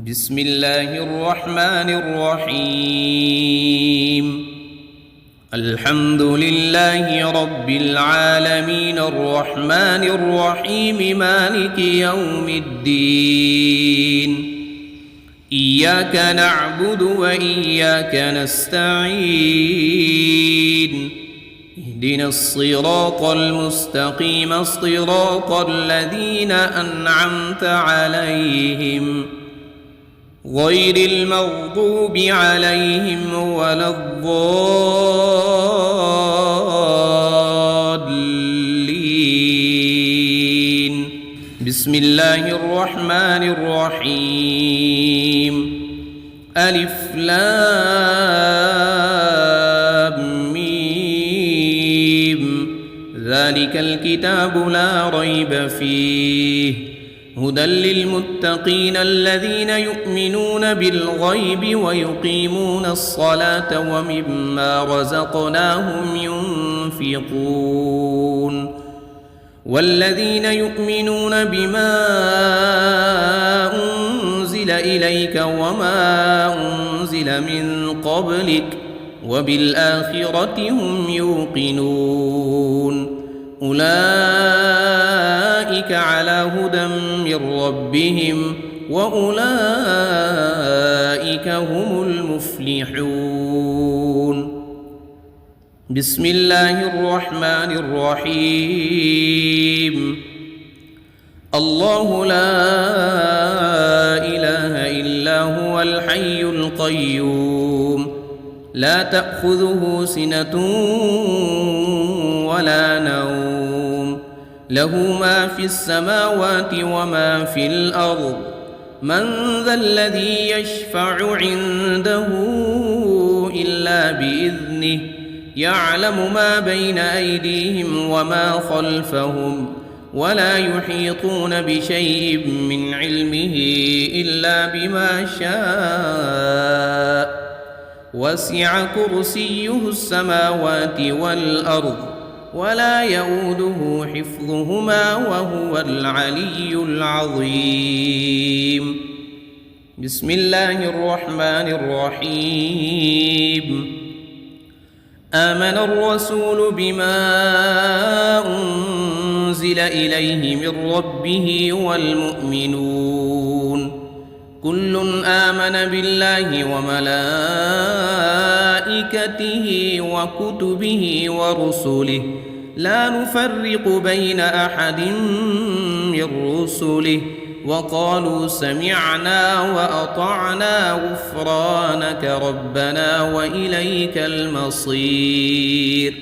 بسم الله الرحمن الرحيم. الحمد لله رب العالمين الرحمن الرحيم مالك يوم الدين. إياك نعبد وإياك نستعين. اهدنا الصراط المستقيم صراط الذين أنعمت عليهم غير المغضوب عليهم ولا الضالين. بسم الله الرحمن الرحيم. ألف لام ميم. ذلك الكتاب لا ريب فيه هدى للمتقين الذين يؤمنون بالغيب ويقيمون الصلاة ومما رزقناهم ينفقون والذين يؤمنون بما أنزل إليك وما أنزل من قبلك وبالآخرة هم يوقنون أولئك على هدى من ربهم وأولئك هم المفلحون. بسم الله الرحمن الرحيم. الله لا إله إلا هو الحي القيوم لا تأخذه سنة ولا نوم له ما في السماوات وما في الأرض من ذا الذي يشفع عنده إلا بإذنه يعلم ما بين أيديهم وما خلفهم ولا يحيطون بشيء من علمه إلا بما شاء وسع كرسيه السماوات والأرض ولا يؤوده حفظهما وهو العلي العظيم. بسم الله الرحمن الرحيم. آمن الرسول بما أنزل إليه من ربه والمؤمنون كل آمن بالله وملائكته وكتبه ورسله لا نفرق بين أحد من رسله وقالوا سمعنا وأطعنا غفرانك ربنا وإليك المصير.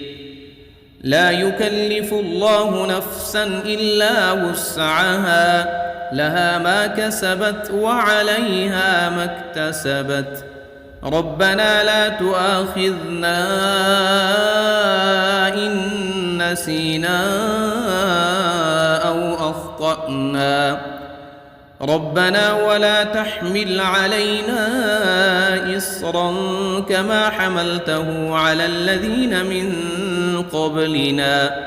لا يكلف الله نفسا إلا وسعها لها ما كسبت وعليها ما اكتسبت ربنا لا تؤاخذنا إن نسينا أو أخطأنا ربنا ولا تحمل علينا إصرا كما حملته على الذين من قبلنا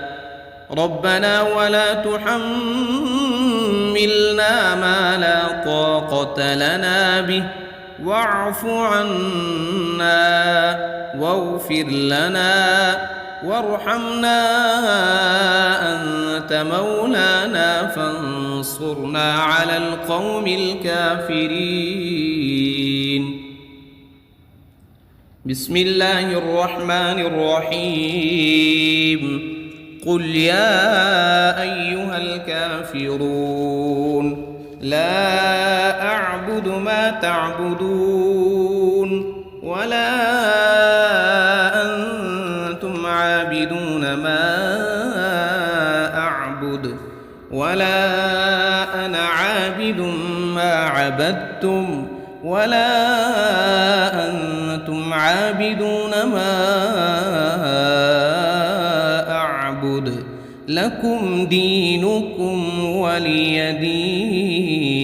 ربنا ولا تحملنا ما لا طاقة لنا به واعف عنا واغفر لنا وارحمنا أنت مولانا فانصرنا على القوم الكافرين. بسم الله الرحمن الرحيم. قل يا أيها الكافرون لا أعبد ما تعبدون ولا أنتم عابدون ما أعبد ولا أنا عابد ما عبدتم ولا أنتم عابدون ما أعبد لكم دينكم ولي دين.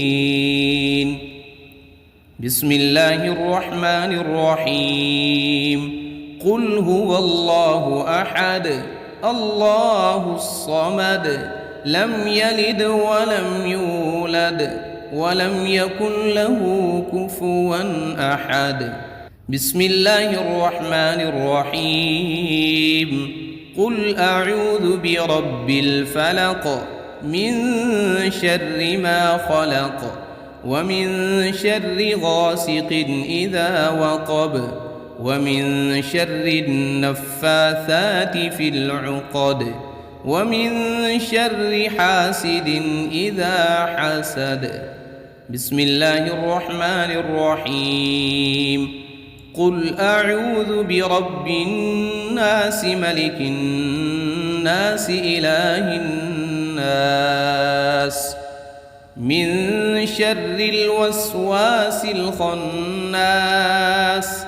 بسم الله الرحمن الرحيم. قل هو الله أحد الله الصمد لم يلد ولم يولد ولم يكن له كفوا أحد. بسم الله الرحمن الرحيم. قل أعوذ برب الفلق من شر ما خلق ومن شر غاسق إذا وقب ومن شر النفاثات في العقد ومن شر حاسد إذا حسد. بسم الله الرحمن الرحيم. قل أعوذ برب الناس ملك الناس إله الناس من شر الوسواس الخناس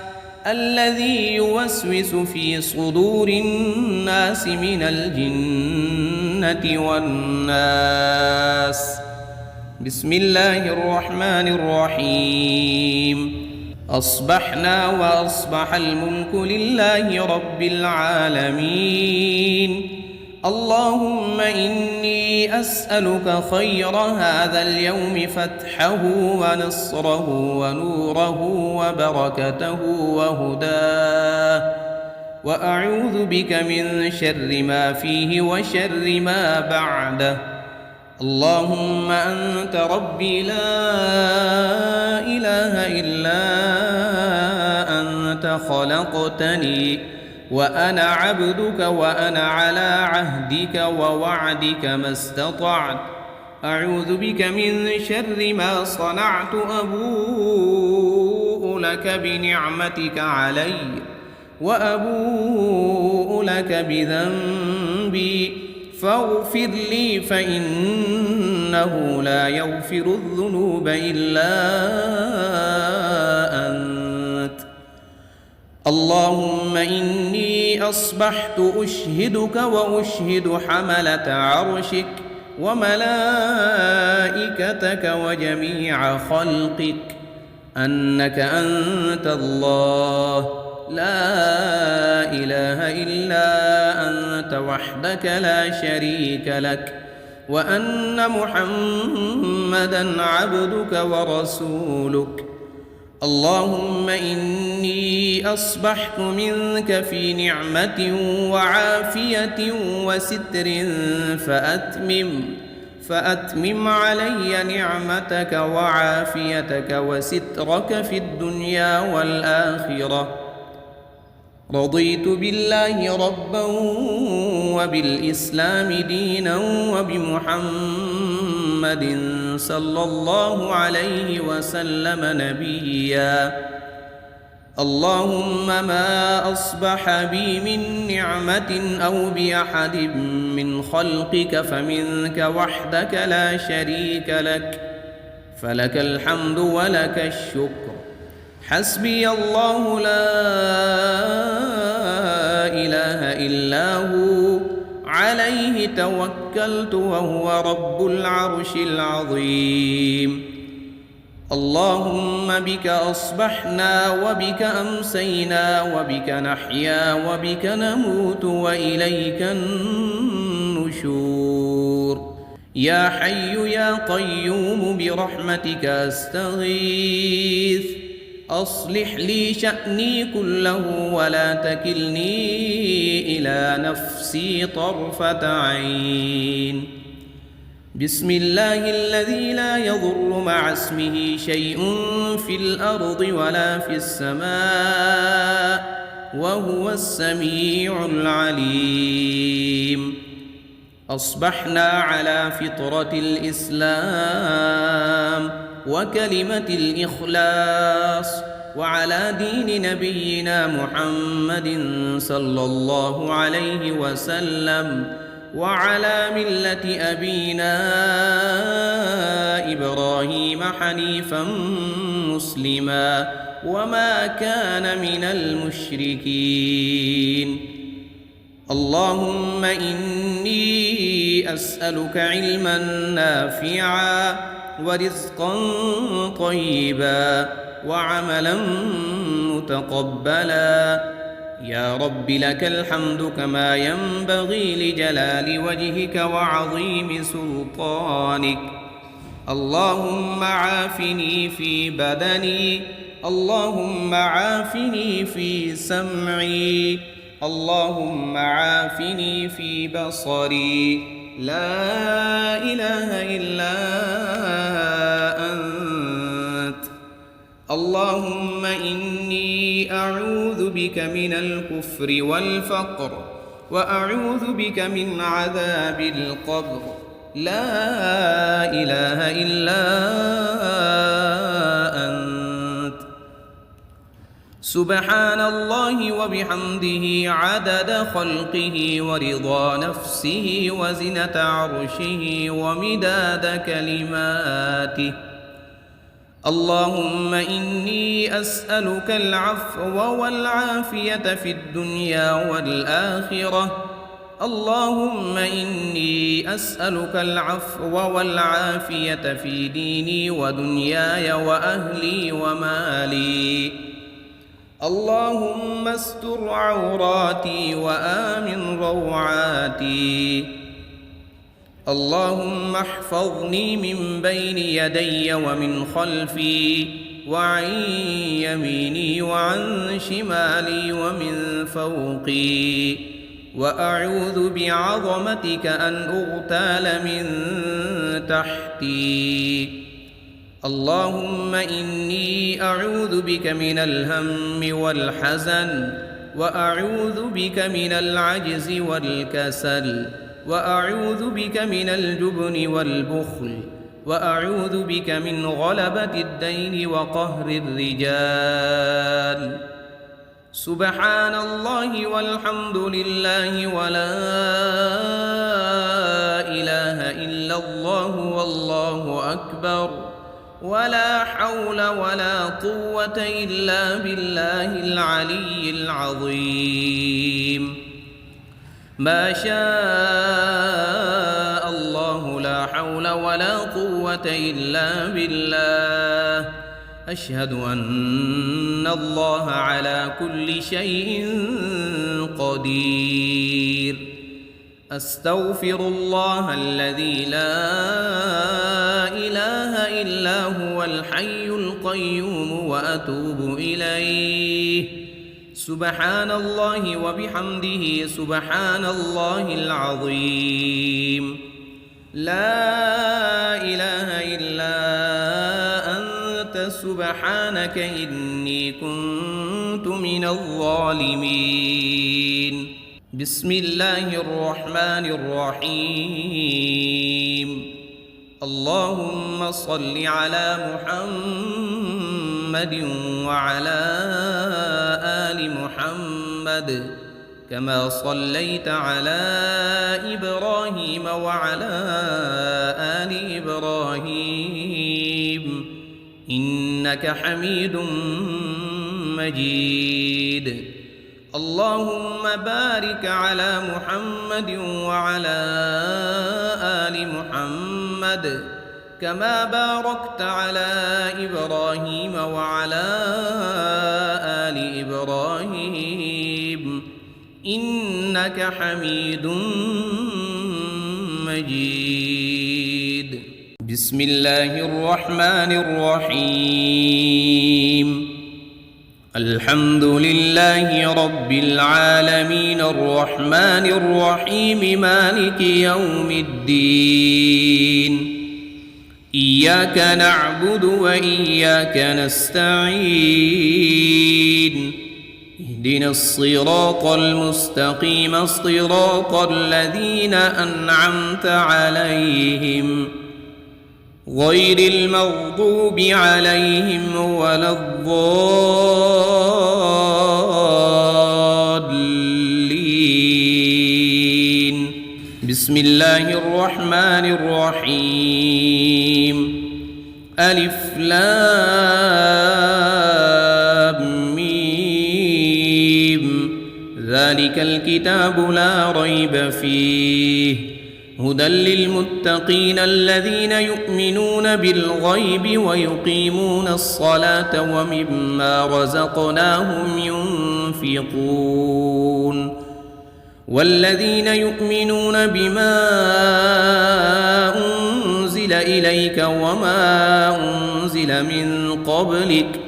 الذي يوسوس في صدور الناس من الجنة والناس. بسم الله الرحمن الرحيم. أصبحنا وأصبح الملك لله رب العالمين. اللهم إني أسألك خير هذا اليوم فتحه ونصره ونوره وبركته وهداه، وأعوذ بك من شر ما فيه وشر ما بعده. اللهم أنت ربي لا إله إلا أنت خلقتني وأنا عبدك وأنا على عهدك ووعدك ما استطعت. أعوذ بك من شر ما صنعت. أبوء لك بنعمتك علي وأبوء لك بذنبي فاغفر لي فإنه لا يغفر الذنوب إلا أنت. اللهم إني أصبحت أشهدك وأشهد حملة عرشك وملائكتك وجميع خلقك أنك أنت الله لا إله إلا أنت وحدك لا شريك لك، وأن محمدًا عبدك ورسولك. اللهم إني أصبحت منك في نعمة وعافية وستر فأتمم علي نعمتك وعافيتك وسترك في الدنيا والآخرة. رضيت بالله ربا وبالإسلام دينا وبمحمد صلى الله عليه وسلم نبيا. اللهم ما أصبح بي من نعمة أو بأحد من خلقك فمنك وحدك لا شريك لك، فلك الحمد ولك الشكر. حسبي الله لا إله إلا هو عليه توكلت وهو رب العرش العظيم. اللهم بك أصبحنا وبك أمسينا وبك نحيا وبك نموت وإليك النشور. يا حي يا قيوم برحمتك أستغيث. أصلح لي شأني كله ولا تكلني إلى نفسي طرفة عين. بسم الله الذي لا يضر مع اسمه شيء في الأرض ولا في السماء وهو السميع العليم. أصبحنا على فطرة الإسلام وكلمة الإخلاص وعلى دين نبينا محمد صلى الله عليه وسلم وعلى ملة أبينا إبراهيم حنيفا مسلما وما كان من المشركين. اللهم إني أسألك علما نافعا ورزقا طيبا وعملا متقبلا. يا رب لك الحمد كما ينبغي لجلال وجهك وعظيم سلطانك. اللهم عافني في بدني، اللهم عافني في سمعي، اللهم عافني في بصري، لا إله إلا أنت. اللهم إني أعوذ بك من الكفر والفقر، وأعوذ بك من عذاب القبر، لا إله إلا أنت. سبحان الله وبحمده عدد خلقه ورضا نفسه وزنة عرشه ومداد كلماته. اللهم إني أسألك العفو والعافية في الدنيا والآخرة. اللهم إني أسألك العفو والعافية في ديني ودنياي وأهلي ومالي. اللهم استر عوراتي وآمن روعاتي. اللهم احفظني من بين يدي ومن خلفي وعن يميني وعن شمالي ومن فوقي، وأعوذ بعظمتك أن أغتال من تحتي. اللهم إني أعوذ بك من الهم والحزن، وأعوذ بك من العجز والكسل، وأعوذ بك من الجبن والبخل، وأعوذ بك من غلبة الدين وقهر الرجال. سبحان الله والحمد لله ولا إله إلا الله والله أكبر، ولا حول ولا قوة إلا بالله العلي العظيم. ما شاء الله لا حول ولا قوة إلا بالله. أشهد أن الله على كل شيء قدير. أستغفر الله الذي لا إله إلا هو الحي القيوم وأتوب إليه. سبحان الله وبحمده سبحان الله العظيم. لا إله إلا أنت سبحانك إني كنت من الظالمين. بسم الله الرحمن الرحيم. اللهم صل على محمد وعلى آل محمد كما صليت على إبراهيم وعلى آل إبراهيم إنك حميد مجيد. اللهم بارك على محمد وعلى آل محمد كما باركت على إبراهيم وعلى آل إبراهيم إنك حميد مجيد. بسم الله الرحمن الرحيم. الحمد لله رب العالمين الرحمن الرحيم مالك يوم الدين. إياك نعبد وإياك نستعين. اهدنا الصراط المستقيم صراط الذين أنعمت عليهم غير المغضوب عليهم ولا الضالين. بسم الله الرحمن الرحيم. ألف لام ميم. ذلك الكتاب لا ريب فيه هدى للمتقين الذين يؤمنون بالغيب ويقيمون الصلاة ومما رزقناهم ينفقون. والذين يؤمنون بما أنزل أنزل إليك وما أنزل من قبلك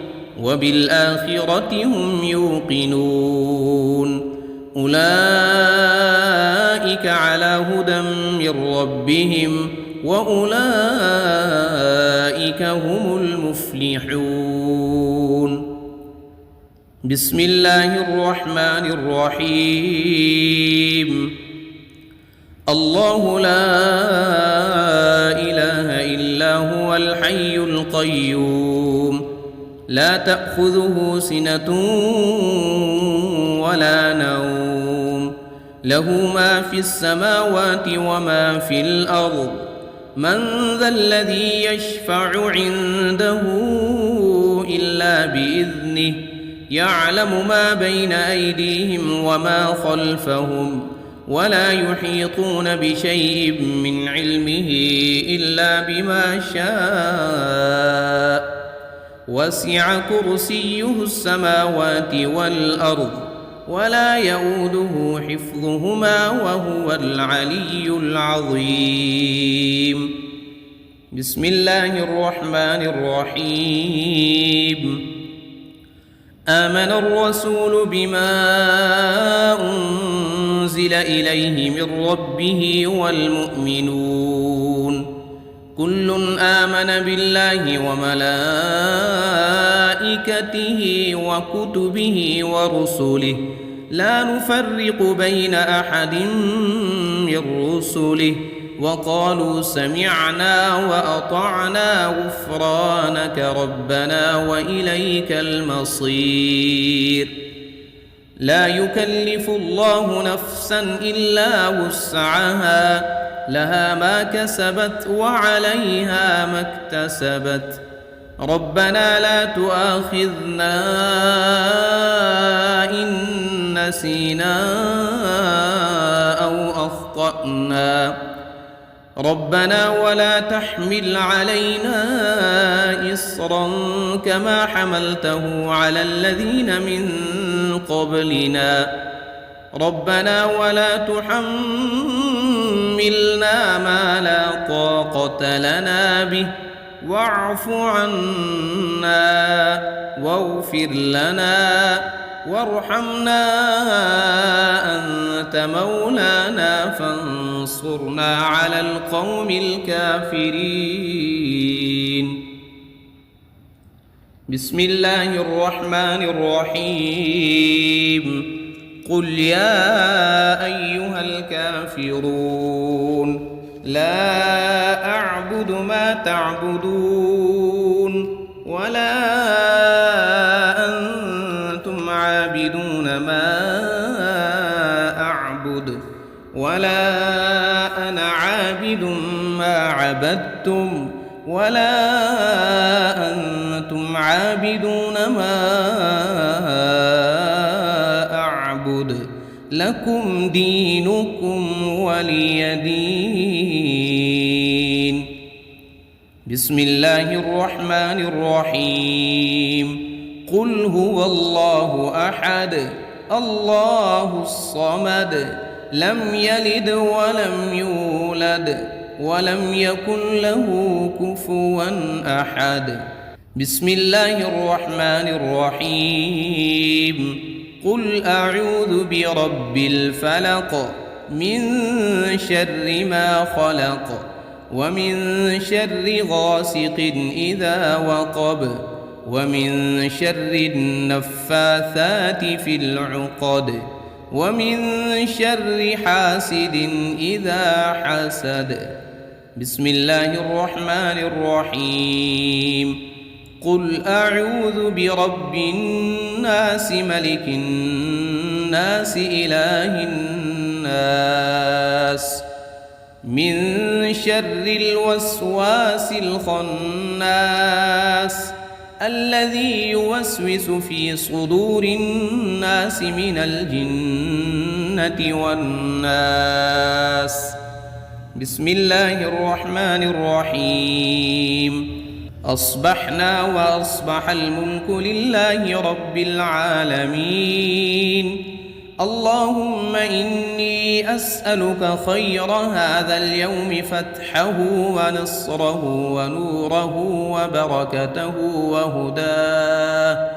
وبالآخرة هم يوقنون أولئك على هدى من ربهم وأولئك هم المفلحون بسم الله الرحمن الرحيم الله لا إله إلا هو الحي القيوم لا تأخذه سنة ولا نوم له ما في السماوات وما في الأرض من ذا الذي يشفع عنده إلا بإذنه يعلم ما بين أيديهم وما خلفهم ولا يحيطون بشيء من علمه إلا بما شاء وسع كرسيه السماوات والأرض ولا يؤوده حفظهما وهو العلي العظيم بسم الله الرحمن الرحيم آمن الرسول بما أنزل إليه من ربه والمؤمنون كل آمن بالله وملائكته وكتبه ورسله لا نفرق بين أحد من رسله وقالوا سمعنا وأطعنا غفرانك ربنا وإليك المصير لا يكلف الله نفسا إلا وسعها لها ما كسبت وعليها ما اكتسبت ربنا لا تؤاخذنا إن نسينا أو أخطأنا ربنا ولا تحمل علينا إصرا كما حملته على الذين من قبلنا ربنا ولا تحملنا ما لا طاقة لنا به واعف عنا واغفر لنا وارحمنا أنت مولانا فانصرنا على القوم الكافرين بسم الله الرحمن الرحيم قل يا أيها الكافرون لا أعبد ما تعبدون ولا أنتم عابدون ما أعبد ولا أنا عابد ما عبدتم ولا أنتم عابدون ما أعبد لكم دينكم ولي دين بسم الله الرحمن الرحيم قل هو الله أحد الله الصمد لم يلد ولم يولد ولم يكن له كفوا أحد بسم الله الرحمن الرحيم قل أعوذ برب الفلق من شر ما خلق ومن شر غاسق إذا وقب ومن شر النفاثات في العقد ومن شر حاسد إذا حسد بسم الله الرحمن الرحيم قل أعوذ برب الناس ملك الناس إله الناس من شر الوسواس الخناس الذي يوسوس في صدور الناس من الجنة والناس بسم الله الرحمن الرحيم أصبحنا وأصبح الملك لله رب العالمين اللهم إني أسألك خير هذا اليوم فتحه ونصره ونوره وبركته وهداه،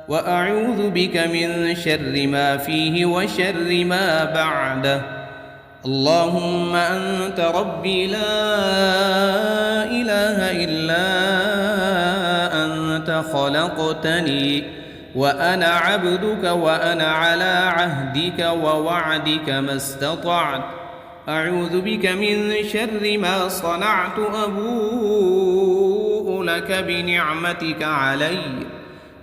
وأعوذ بك من شر ما فيه وشر ما بعده. اللهم أنت ربي لا إله إلا أنت خلقتني وأنا عبدك وأنا على عهدك ووعدك ما استطعت. أعوذ بك من شر ما صنعت، أبوء لك بنعمتك علي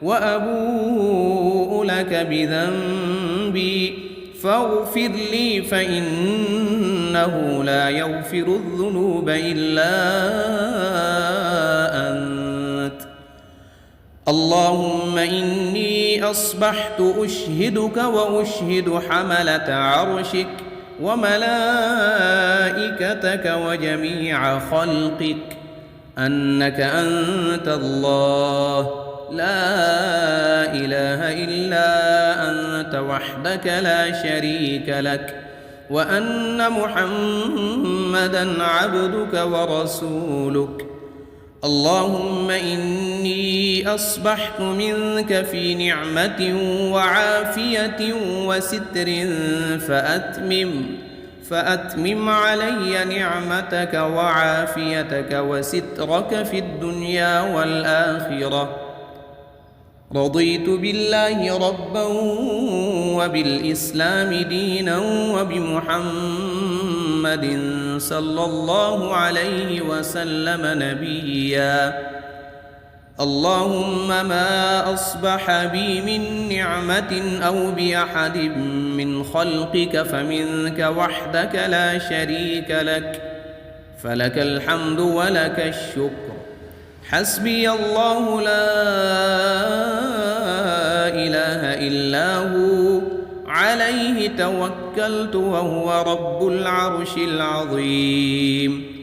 وأبوء لك بذنبي فاغفر لي فإنه لا يغفر الذنوب إلا أنت. اللهم إني أصبحت أشهدك وأشهد حملة عرشك وملائكتك وجميع خلقك أنك أنت الله لا إله إلا أنت وحدك لا شريك لك، وأن محمدًا عبدك ورسولك. اللهم إني أصبحت منك في نعمة وعافية وستر فأتمم علي نعمتك وعافيتك وسترك في الدنيا والآخرة. رضيت بالله ربا وبالإسلام دينا وبمحمد صلى الله عليه وسلم نبيا. اللهم ما أصبح بي من نعمة أو بأحد من خلقك فمنك وحدك لا شريك لك، فلك الحمد ولك الشكر. حسبي الله لا إله إلا هو عليه توكلت وهو رب العرش العظيم.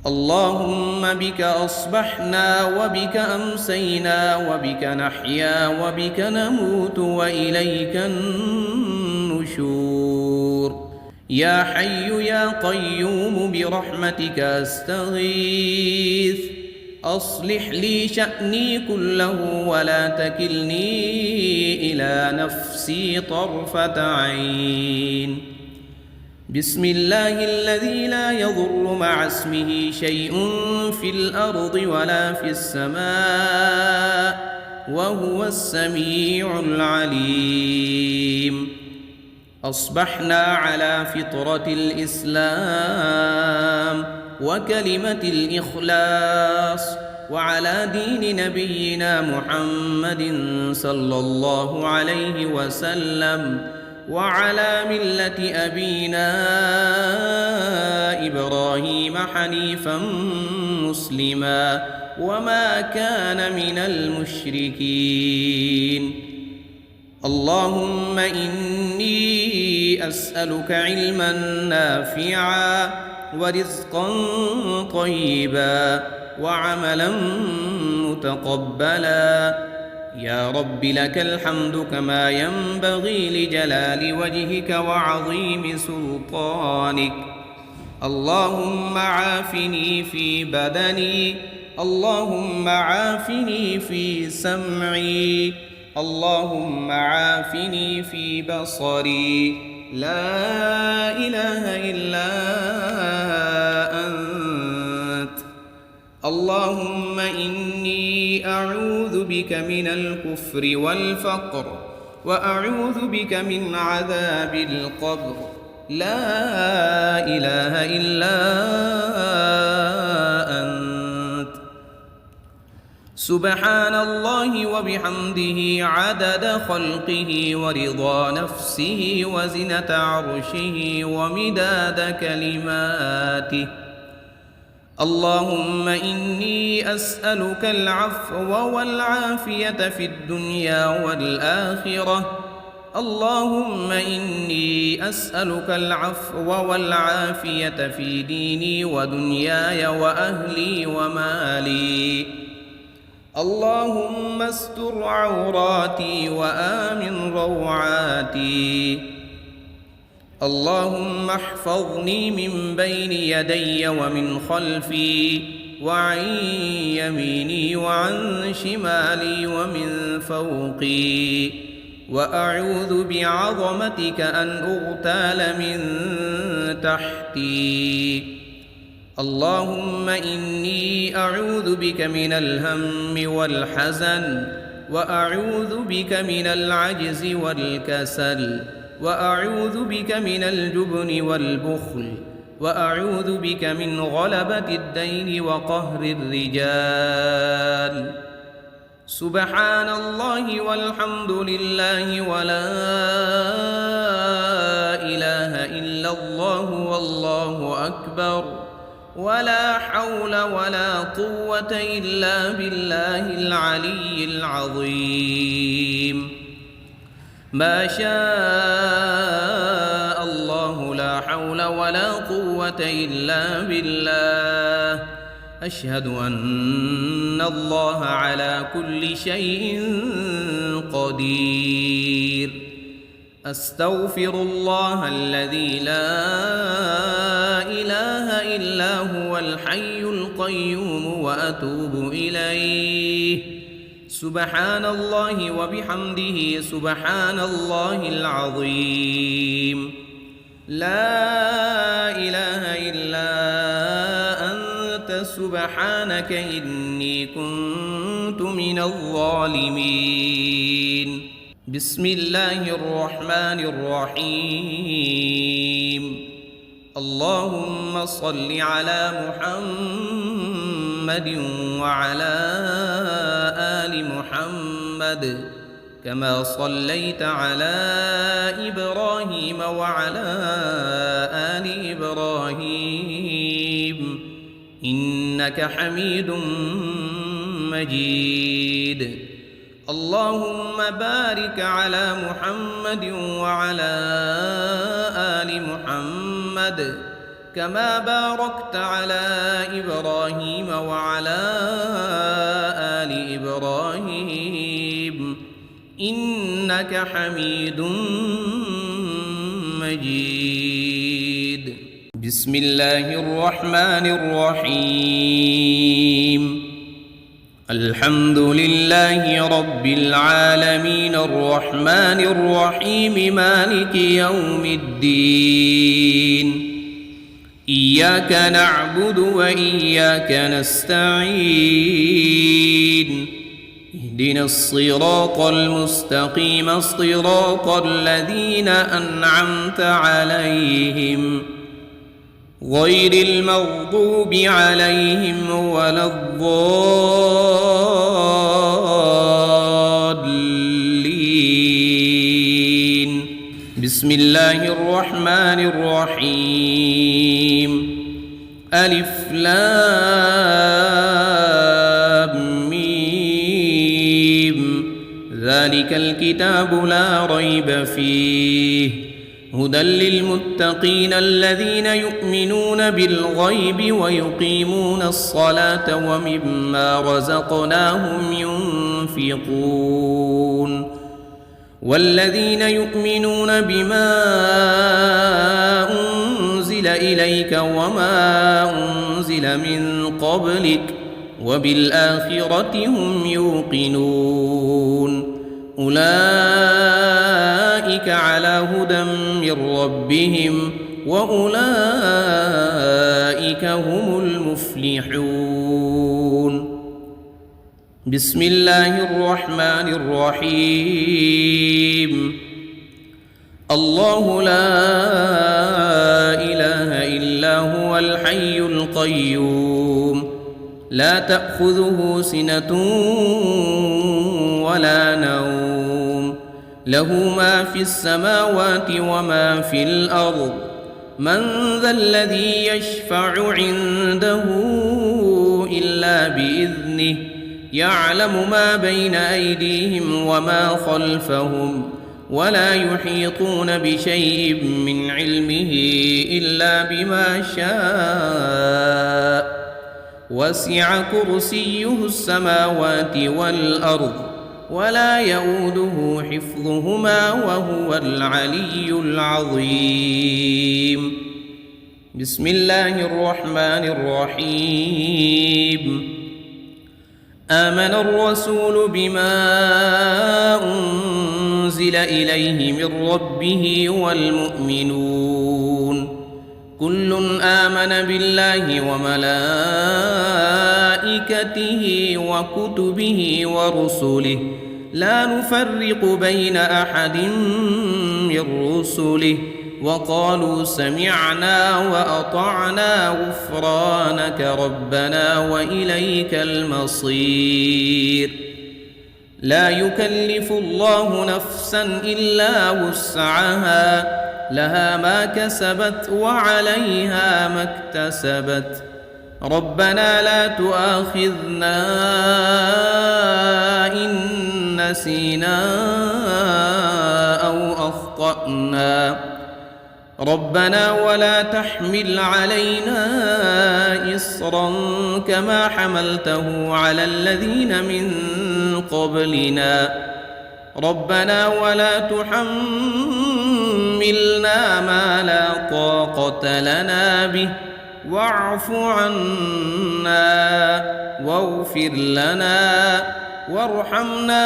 اللهم بك أصبحنا وبك أمسينا وبك نحيا وبك نموت وإليك النشور. يا حي يا قيوم برحمتك أستغيث، أصلح لي شأني كله ولا تكلني إلى نفسي طرفة عين. بسم الله الذي لا يضر مع اسمه شيء في الأرض ولا في السماء وهو السميع العليم. أصبحنا على فطرة الإسلام وكلمة الإخلاص وعلى دين نبينا محمد صلى الله عليه وسلم وعلى ملة أبينا إبراهيم حنيفا مسلما وما كان من المشركين. اللهم إني أسألك علما نافعا ورزقا طيبا وعملا متقبلا. يا رب لك الحمد كما ينبغي لجلال وجهك وعظيم سلطانك. اللهم عافني في بدني، اللهم عافني في سمعي، اللهم عافني في بصري. لا إله إلا أنت. اللهم إني أعوذ بك من الكفر والفقر وأعوذ بك من عذاب القبر. لا إله إلا أنت. سبحان الله وبحمده عدد خلقه ورضا نفسه وزنة عرشه ومداد كلماته. اللهم إني أسألك العفو والعافية في الدنيا والآخرة. اللهم إني أسألك العفو والعافية في ديني ودنياي وأهلي ومالي. اللهم استر عوراتي وآمن روعاتي. اللهم احفظني من بين يدي ومن خلفي وعن يميني وعن شمالي ومن فوقي، وأعوذ بعظمتك أن أغتال من تحتي. اللهم إني أعوذ بك من الهم والحزن، وأعوذ بك من العجز والكسل، وأعوذ بك من الجبن والبخل، وأعوذ بك من غلبة الدين وقهر الرجال. سبحان الله والحمد لله ولا إله إلا الله والله أكبر، ولا حول ولا قوة إلا بالله العلي العظيم. ما شاء الله لا حول ولا قوة إلا بالله. أشهد أن الله على كل شيء قدير. أستغفر الله الذي لا إله إلا هو الحي القيوم وأتوب إليه. سبحان الله وبحمده سبحان الله العظيم. لا إله إلا أنت سبحانك إني كنت من الظالمين. بسم الله الرحمن الرحيم. اللهم صل على محمد وعلى آل محمد كما صليت على إبراهيم وعلى آل إبراهيم إنك حميد مجيد. اللهم بارك على محمد وعلى آل محمد كما باركت على إبراهيم وعلى آل إبراهيم إنك حميد مجيد. بسم الله الرحمن الرحيم. الحمد لله رب العالمين الرحمن الرحيم مالك يوم الدين. إياك نعبد وإياك نستعين. اهدنا الصراط المستقيم صراط الذين أنعمت عليهم غير المغضوب عليهم ولا الضالين. بسم الله الرحمن الرحيم. ألف لام ميم. ذلك الكتاب لا ريب فيه هدى للمتقين الذين يؤمنون بالغيب ويقيمون الصلاة ومما رزقناهم ينفقون. والذين يؤمنون بما أنزل إليك وما أنزل من قبلك وبالآخرة هم يوقنون. أولئك على هدى من ربهم وأولئك هم المفلحون. بسم الله الرحمن الرحيم. الله لا إله إلا هو الحي القيوم لا تأخذه سنة ولا نوم له ما في السماوات وما في الأرض. من ذا الذي يشفع عنده إلا بإذنه يعلم ما بين أيديهم وما خلفهم ولا يحيطون بشيء من علمه إلا بما شاء وسع كرسيه السماوات والأرض ولا يؤوده حفظهما وهو العلي العظيم. بسم الله الرحمن الرحيم. آمن الرسول بما أنزل إليه من ربه والمؤمنون كل آمن بالله وملائكته وكتبه ورسله لا نفرق بين أحد من رسله وقالوا سمعنا وأطعنا غفرانك ربنا وإليك المصير. لا يكلف الله نفسا إلا وسعها لها ما كسبت وعليها ما اكتسبت ربنا لا تؤاخذنا إن نسينا أو أخطأنا ربنا ولا تحمل علينا إصرا كما حملته على الذين من قبلنا ربنا ولا تحملنا ما لا طاقة لنا به واعف عنا واغفر لنا وارحمنا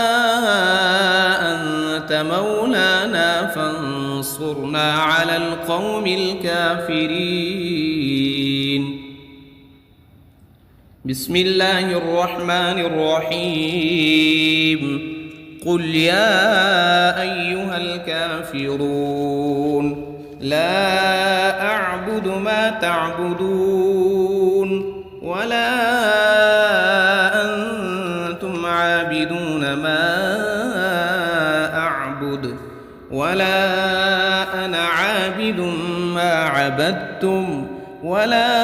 أنت مولانا فانصرنا على القوم الكافرين. بسم الله الرحمن الرحيم. قل يا أيها الكافرون لا أعبد ما تعبدون ولا أنتم عابدون ما أعبد ولا أنا عابد ما عبدتم ولا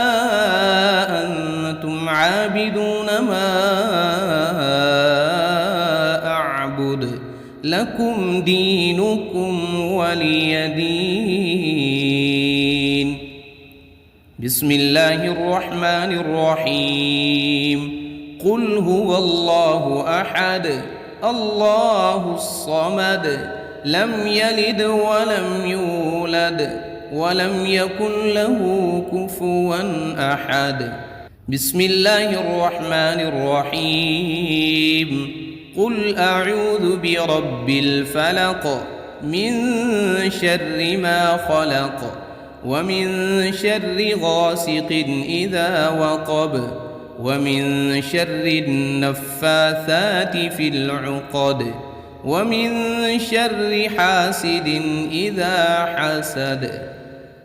أنتم عابدون ما أعبد لكم دينكم ولي دين. بسم الله الرحمن الرحيم. قل هو الله أحد الله الصمد لم يلد ولم يولد ولم يكن له كفوا أحد. بسم الله الرحمن الرحيم. قل أعوذ برب الفلق من شر ما خلق ومن شر غاسق إذا وقب ومن شر النفاثات في العقد ومن شر حاسد إذا حسد.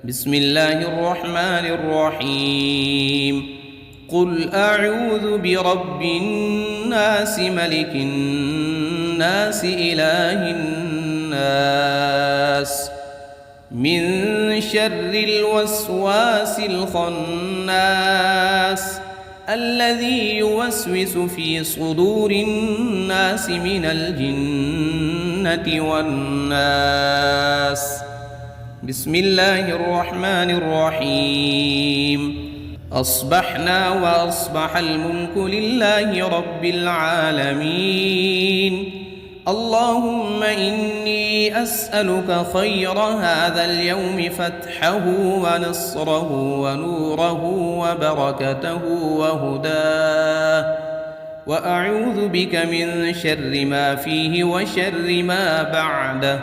بسم الله الرحمن الرحيم. قل أعوذ برب الناس ملك الناس إله الناس من شر الوسواس الخناس الذي يوسوس في صدور الناس من الجنة والناس. بسم الله الرحمن الرحيم. أصبحنا وأصبح الملك لله رب العالمين. اللهم إني أسألك خير هذا اليوم فتحه ونصره ونوره وبركته وهداه وأعوذ بك من شر ما فيه وشر ما بعده.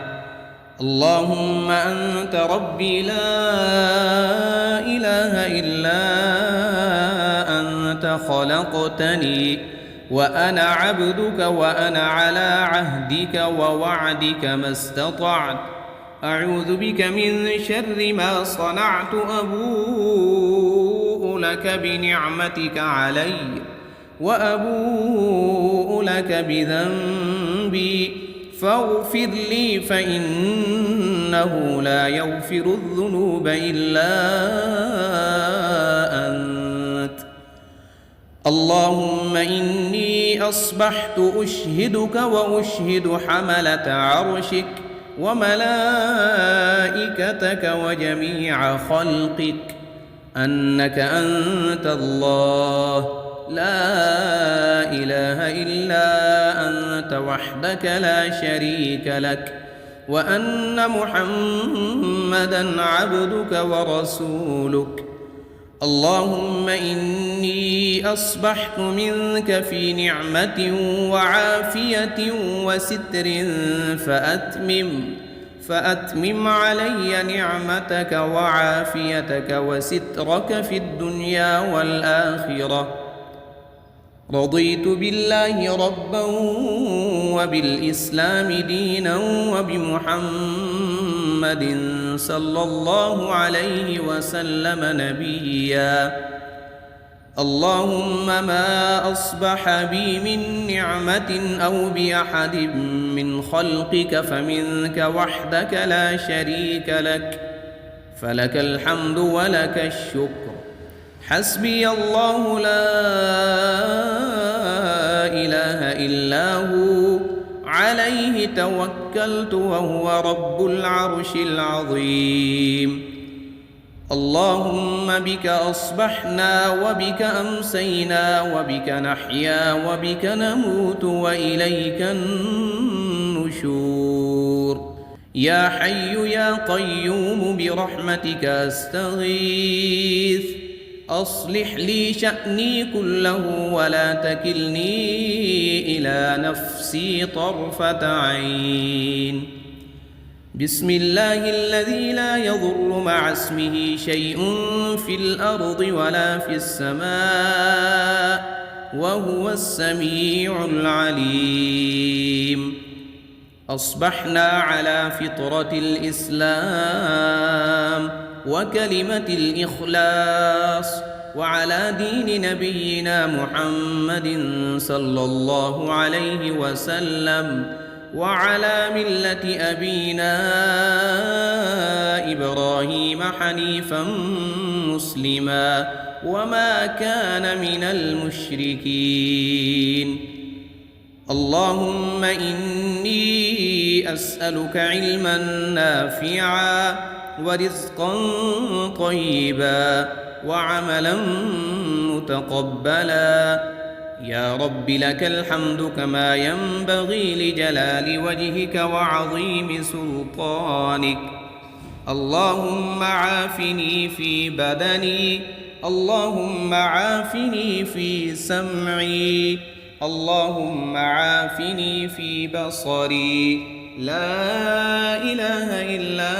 اللهم أنت ربي لا إله إلا أنت خلقتني وأنا عبدك وأنا على عهدك ووعدك ما استطعت. أعوذ بك من شر ما صنعت أبوء لك بنعمتك علي وأبوء لك بذنبي فاغفر لي فإنه لا يغفر الذنوب إلا أنت. اللهم إني أصبحت أشهدك وأشهد حملة عرشك وملائكتك وجميع خلقك أنك أنت الله لا إله إلا أنت وحدك لا شريك لك وأن محمدًا عبدك ورسولك. اللهم إني أصبحت منك في نعمة وعافية وستر فأتمم علي نعمتك وعافيتك وسترك في الدنيا والآخرة. رضيت بالله ربا وبالإسلام دينا وبمحمد صلى الله عليه وسلم نبيا. اللهم ما أصبح بي من نعمة أو بأحد من خلقك فمنك وحدك لا شريك لك، فلك الحمد ولك الشكر. حسبي الله لا إله إلا هو عليه توكلت وهو رب العرش العظيم. اللهم بك أصبحنا وبك أمسينا وبك نحيا وبك نموت وإليك النشور. يا حي يا قيوم برحمتك أستغيث، أصلح لي شأني كله ولا تكلني إلى نفسي طرفة عين. بسم الله الذي لا يضر مع اسمه شيء في الأرض ولا في السماء وهو السميع العليم. أصبحنا على فطرة الإسلام وكلمة الإخلاص وعلى دين نبينا محمد صلى الله عليه وسلم وعلى ملة أبينا إبراهيم حنيفا مسلما وما كان من المشركين. اللهم إني أسألك علما نافعا ورزقا طيبا وعملا متقبلا. يا رب لك الحمد كما ينبغي لجلال وجهك وعظيم سلطانك. اللهم عافني في بدني، اللهم عافني في سمعي، اللهم عافني في بصري. لا إله إلا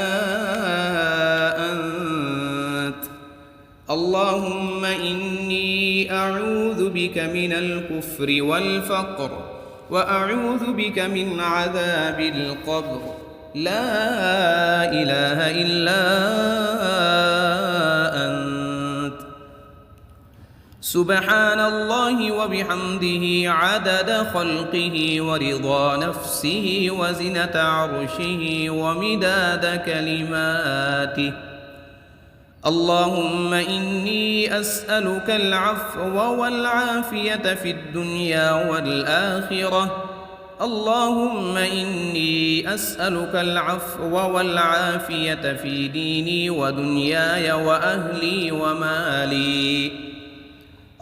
أنت. اللهم إني أعوذ بك من الكفر والفقر وأعوذ بك من عذاب القبر. لا إله إلا أنت. سبحان الله وبحمده عدد خلقه ورضا نفسه وزنة عرشه ومداد كلماته. اللهم إني أسألك العفو والعافية في الدنيا والآخرة. اللهم إني أسألك العفو والعافية في ديني ودنياي وأهلي ومالي.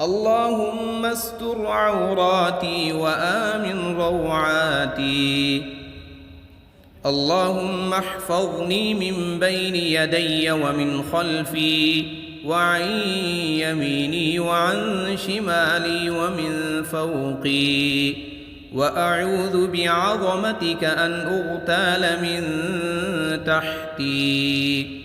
اللهم استر عوراتي وآمن روعاتي. اللهم احفظني من بين يدي ومن خلفي وعن يميني وعن شمالي ومن فوقي، وأعوذ بعظمتك أن أغتال من تحتي.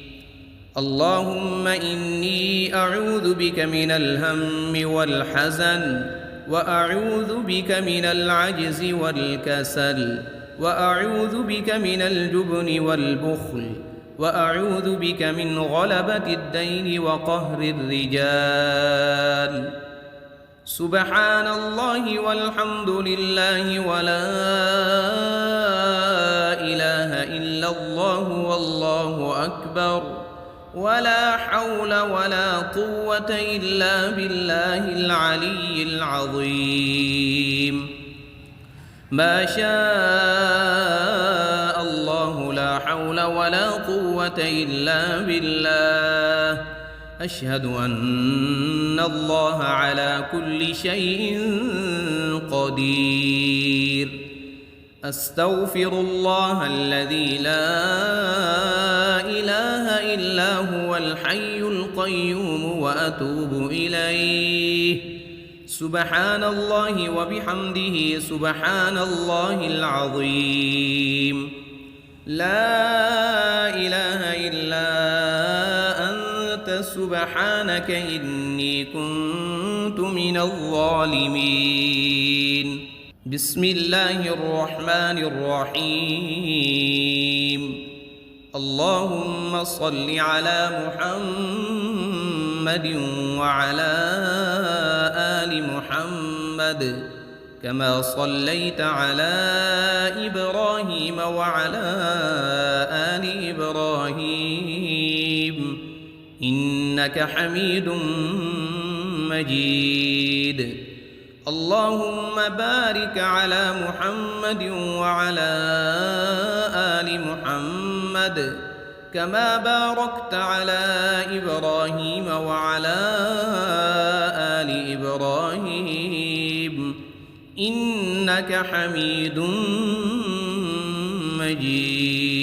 اللهم إني أعوذ بك من الهم والحزن، وأعوذ بك من العجز والكسل، وأعوذ بك من الجبن والبخل، وأعوذ بك من غلبة الدين وقهر الرجال. سبحان الله والحمد لله ولا إله إلا الله والله أكبر، ولا حول ولا قوة إلا بالله العلي العظيم. ما شاء الله لا حول ولا قوة إلا بالله. أشهد أن الله على كل شيء قدير. أستغفر الله الذي لا إله إلا هو الحي القيوم وأتوب إليه. سبحان الله وبحمده سبحان الله العظيم. لا إله إلا أنت سبحانك إني كنت من الظالمين. بسم الله الرحمن الرحيم. اللهم صل على محمد وعلى آل محمد كما صليت على إبراهيم وعلى آل إبراهيم إنك حميد مجيد. اللهم بارك على محمد وعلى آل محمد كما باركت على إبراهيم وعلى آل إبراهيم إنك حميد مجيد.